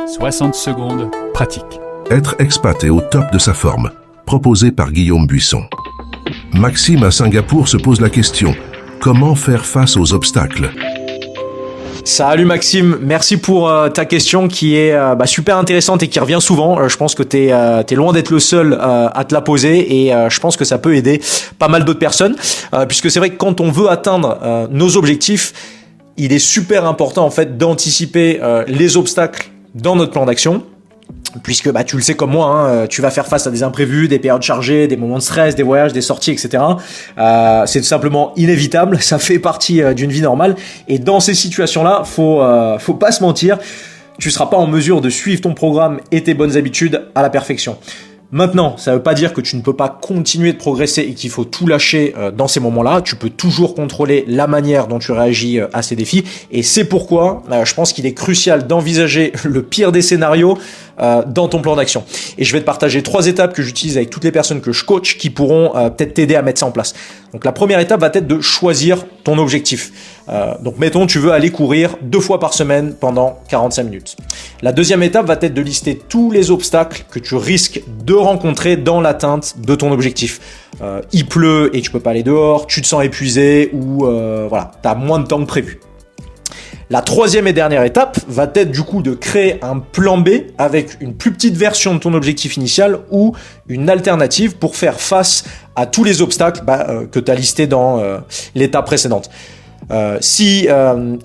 60 secondes, pratique. Être expat et au top de sa forme, proposé par Guillaume Buisson. Maxime à Singapour se pose la question, comment faire face aux obstacles ? Salut Maxime, merci pour ta question qui est super intéressante et qui revient souvent. Je pense que t'es loin d'être le seul à te la poser et je pense que ça peut aider pas mal d'autres personnes puisque c'est vrai que quand on veut atteindre nos objectifs, il est super important en fait d'anticiper les obstacles dans notre plan d'action. Puisque tu le sais comme moi, tu vas faire face à des imprévus, des périodes chargées, des moments de stress, des voyages, des sorties, etc. C'est tout simplement inévitable, ça fait partie d'une vie normale. Et dans ces situations-là, faut pas se mentir, tu seras pas en mesure de suivre ton programme et tes bonnes habitudes à la perfection. Maintenant, ça veut pas dire que tu ne peux pas continuer de progresser et qu'il faut tout lâcher dans ces moments-là. Tu peux toujours contrôler la manière dont tu réagis à ces défis. Et c'est pourquoi je pense qu'il est crucial d'envisager le pire des scénarios dans ton plan d'action. Et je vais te partager 3 étapes que j'utilise avec toutes les personnes que je coach qui pourront peut-être t'aider à mettre ça en place. Donc la première étape va être de choisir ton objectif. Donc mettons tu veux aller courir 2 fois par semaine pendant 45 minutes. La deuxième étape va être de lister tous les obstacles que tu risques de rencontrer dans l'atteinte de ton objectif. Il pleut et tu peux pas aller dehors, tu te sens épuisé ou t'as moins de temps que prévu. La troisième et dernière étape va être du coup de créer un plan B avec une plus petite version de ton objectif initial ou une alternative pour faire face à tous les obstacles que tu as listés dans l'étape précédente. Si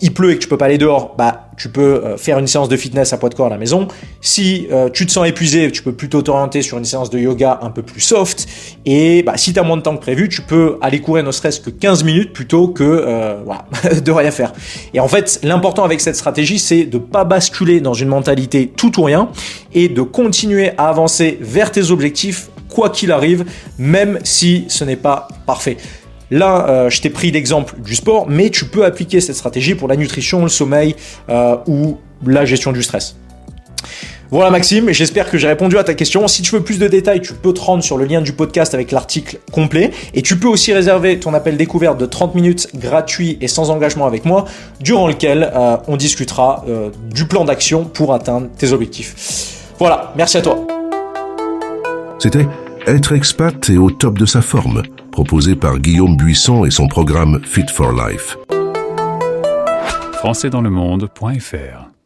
il pleut et que tu peux pas aller dehors, tu peux faire une séance de fitness à poids de corps à la maison. Si tu te sens épuisé, tu peux plutôt t'orienter sur une séance de yoga un peu plus soft. Et si tu as moins de temps que prévu, tu peux aller courir ne serait-ce que 15 minutes plutôt que de rien faire. Et en fait, l'important avec cette stratégie, c'est de pas basculer dans une mentalité tout ou rien et de continuer à avancer vers tes objectifs quoi qu'il arrive, même si ce n'est pas parfait. Là, je t'ai pris l'exemple du sport, mais tu peux appliquer cette stratégie pour la nutrition, le sommeil ou la gestion du stress. Voilà Maxime, j'espère que j'ai répondu à ta question. Si tu veux plus de détails, tu peux te rendre sur le lien du podcast avec l'article complet. Et tu peux aussi réserver ton appel découverte de 30 minutes gratuit et sans engagement avec moi, durant lequel on discutera du plan d'action pour atteindre tes objectifs. Voilà, merci à toi. C'était Être expat et au top de sa forme, proposé par Guillaume Buisson et son programme Fit for Life. Françaisdanslemonde.fr